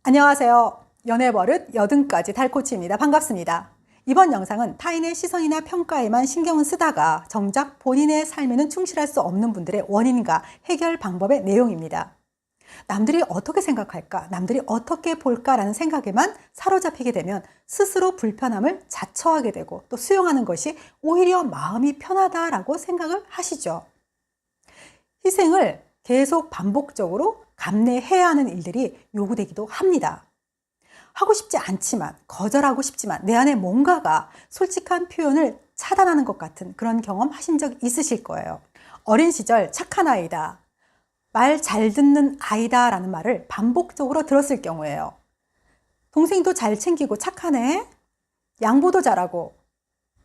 안녕하세요. 연애버릇 80가지 달코치입니다. 반갑습니다. 이번 영상은 타인의 시선이나 평가에만 신경을 쓰다가 정작 본인의 삶에는 충실할 수 없는 분들의 원인과 해결 방법의 내용입니다. 남들이 어떻게 생각할까, 남들이 어떻게 볼까라는 생각에만 사로잡히게 되면 스스로 불편함을 자처하게 되고 또 수용하는 것이 오히려 마음이 편하다라고 생각을 하시죠. 희생을 계속 반복적으로 감내해야 하는 일들이 요구되기도 합니다. 하고 싶지 않지만, 거절하고 싶지만 내 안에 뭔가가 솔직한 표현을 차단하는 것 같은 그런 경험 하신 적 있으실 거예요. 어린 시절 착한 아이다, 말 잘 듣는 아이다 라는 말을 반복적으로 들었을 경우에요. 동생도 잘 챙기고 착하네, 양보도 잘하고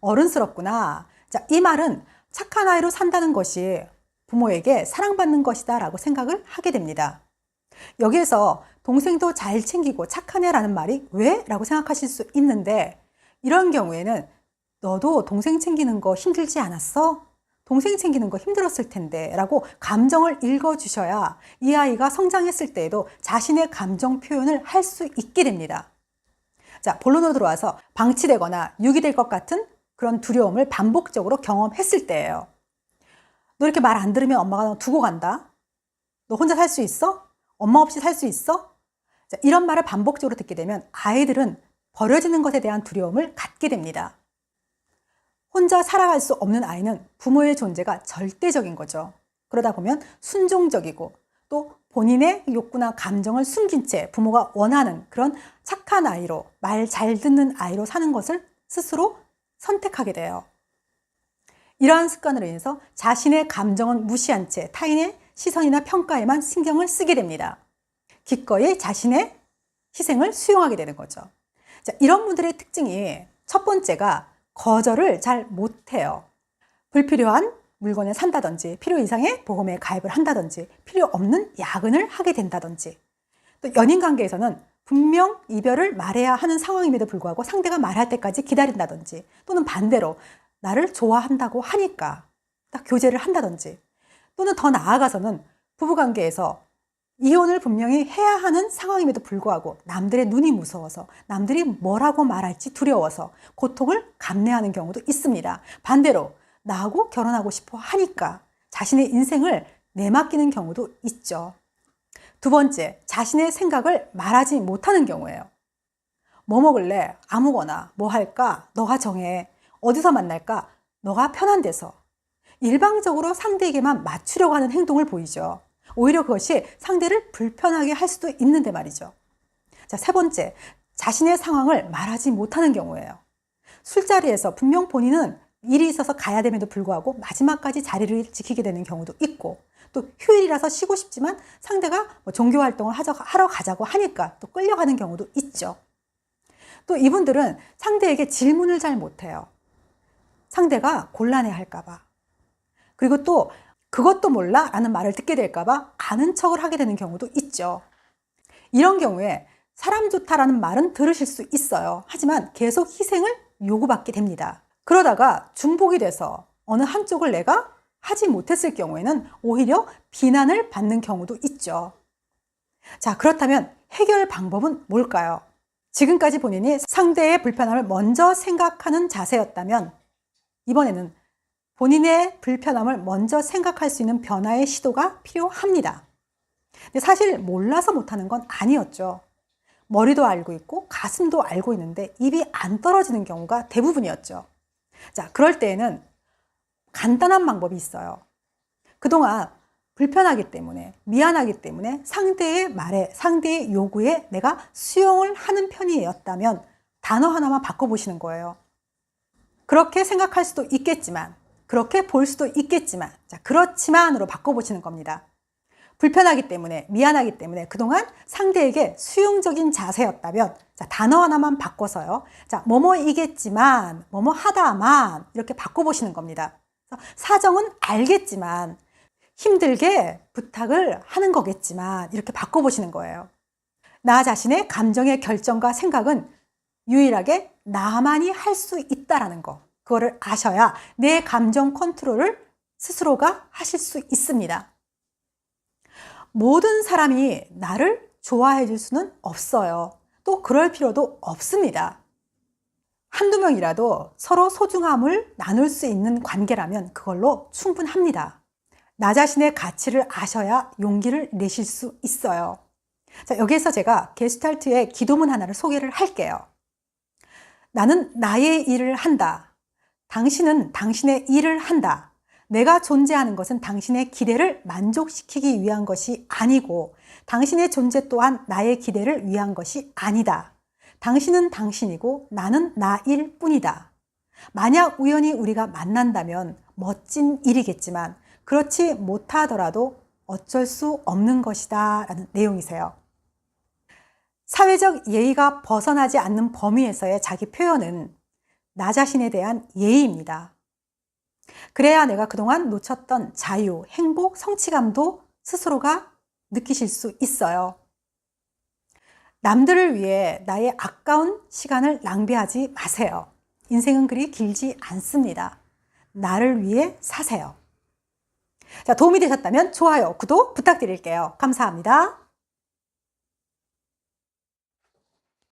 어른스럽구나. 자, 이 말은 착한 아이로 산다는 것이 부모에게 사랑받는 것이다 라고 생각을 하게 됩니다. 여기에서 동생도 잘 챙기고 착하네 라는 말이 왜? 라고 생각하실 수 있는데, 이런 경우에는 너도 동생 챙기는 거 힘들지 않았어? 동생 챙기는 거 힘들었을 텐데 라고 감정을 읽어주셔야 이 아이가 성장했을 때에도 자신의 감정 표현을 할 수 있게 됩니다. 자, 본론으로 들어와서 방치되거나 유기될 것 같은 그런 두려움을 반복적으로 경험했을 때예요. 너 이렇게 말 안 들으면 엄마가 너 두고 간다? 너 혼자 살 수 있어? 엄마 없이 살 수 있어? 자, 이런 말을 반복적으로 듣게 되면 아이들은 버려지는 것에 대한 두려움을 갖게 됩니다. 혼자 살아갈 수 없는 아이는 부모의 존재가 절대적인 거죠. 그러다 보면 순종적이고 또 본인의 욕구나 감정을 숨긴 채 부모가 원하는 그런 착한 아이로, 말 잘 듣는 아이로 사는 것을 스스로 선택하게 돼요. 이러한 습관으로 인해서 자신의 감정은 무시한 채 타인의 시선이나 평가에만 신경을 쓰게 됩니다. 기꺼이 자신의 희생을 수용하게 되는 거죠. 자, 이런 분들의 특징이 첫 번째가 거절을 잘 못해요. 불필요한 물건을 산다든지, 필요 이상의 보험에 가입을 한다든지, 필요 없는 야근을 하게 된다든지, 또 연인 관계에서는 분명 이별을 말해야 하는 상황임에도 불구하고 상대가 말할 때까지 기다린다든지, 또는 반대로 나를 좋아한다고 하니까 딱 교제를 한다든지, 또는 더 나아가서는 부부관계에서 이혼을 분명히 해야 하는 상황임에도 불구하고 남들의 눈이 무서워서, 남들이 뭐라고 말할지 두려워서 고통을 감내하는 경우도 있습니다. 반대로 나하고 결혼하고 싶어 하니까 자신의 인생을 내맡기는 경우도 있죠. 두 번째, 자신의 생각을 말하지 못하는 경우예요. 뭐 먹을래? 아무거나. 뭐 할까? 너가 정해. 어디서 만날까? 너가 편한 데서. 일방적으로 상대에게만 맞추려고 하는 행동을 보이죠. 오히려 그것이 상대를 불편하게 할 수도 있는데 말이죠. 자, 세 번째, 자신의 상황을 말하지 못하는 경우예요. 술자리에서 분명 본인은 일이 있어서 가야 됨에도 불구하고 마지막까지 자리를 지키게 되는 경우도 있고, 또 휴일이라서 쉬고 싶지만 상대가 종교 활동을 하러 가자고 하니까 또 끌려가는 경우도 있죠. 또 이분들은 상대에게 질문을 잘 못해요. 상대가 곤란해 할까봐. 그리고 또 그것도 몰라? 라는 말을 듣게 될까봐 아는 척을 하게 되는 경우도 있죠. 이런 경우에 사람 좋다라는 말은 들으실 수 있어요. 하지만 계속 희생을 요구받게 됩니다. 그러다가 중복이 돼서 어느 한쪽을 내가 하지 못했을 경우에는 오히려 비난을 받는 경우도 있죠. 자, 그렇다면 해결 방법은 뭘까요? 지금까지 본인이 상대의 불편함을 먼저 생각하는 자세였다면 이번에는 본인의 불편함을 먼저 생각할 수 있는 변화의 시도가 필요합니다. 근데 사실 몰라서 못하는 건 아니었죠. 머리도 알고 있고 가슴도 알고 있는데 입이 안 떨어지는 경우가 대부분이었죠. 자, 그럴 때에는 간단한 방법이 있어요. 그동안 불편하기 때문에, 미안하기 때문에 상대의 말에, 상대의 요구에 내가 수용을 하는 편이었다면 단어 하나만 바꿔보시는 거예요. 그렇게 생각할 수도 있겠지만, 그렇게 볼 수도 있겠지만, 자, 그렇지만으로 바꿔보시는 겁니다. 불편하기 때문에, 미안하기 때문에 그동안 상대에게 수용적인 자세였다면, 자, 단어 하나만 바꿔서요. 자, 뭐뭐이겠지만, 뭐뭐 하다만, 이렇게 바꿔보시는 겁니다. 사정은 알겠지만, 힘들게 부탁을 하는 거겠지만, 이렇게 바꿔보시는 거예요. 나 자신의 감정의 결정과 생각은 유일하게 나만이 할 수 있다라는 거. 그거를 아셔야 내 감정 컨트롤을 스스로가 하실 수 있습니다. 모든 사람이 나를 좋아해 줄 수는 없어요. 또 그럴 필요도 없습니다. 한두 명이라도 서로 소중함을 나눌 수 있는 관계라면 그걸로 충분합니다. 나 자신의 가치를 아셔야 용기를 내실 수 있어요. 자, 여기에서 제가 게슈탈트의 기도문 하나를 소개를 할게요. 나는 나의 일을 한다. 당신은 당신의 일을 한다. 내가 존재하는 것은 당신의 기대를 만족시키기 위한 것이 아니고 당신의 존재 또한 나의 기대를 위한 것이 아니다. 당신은 당신이고 나는 나일 뿐이다. 만약 우연히 우리가 만난다면 멋진 일이겠지만 그렇지 못하더라도 어쩔 수 없는 것이다 라는 내용이세요. 사회적 예의가 벗어나지 않는 범위에서의 자기 표현은 나 자신에 대한 예의입니다. 그래야 내가 그동안 놓쳤던 자유, 행복, 성취감도 스스로가 느끼실 수 있어요. 남들을 위해 나의 아까운 시간을 낭비하지 마세요. 인생은 그리 길지 않습니다. 나를 위해 사세요. 자, 도움이 되셨다면 좋아요, 구독 부탁드릴게요. 감사합니다.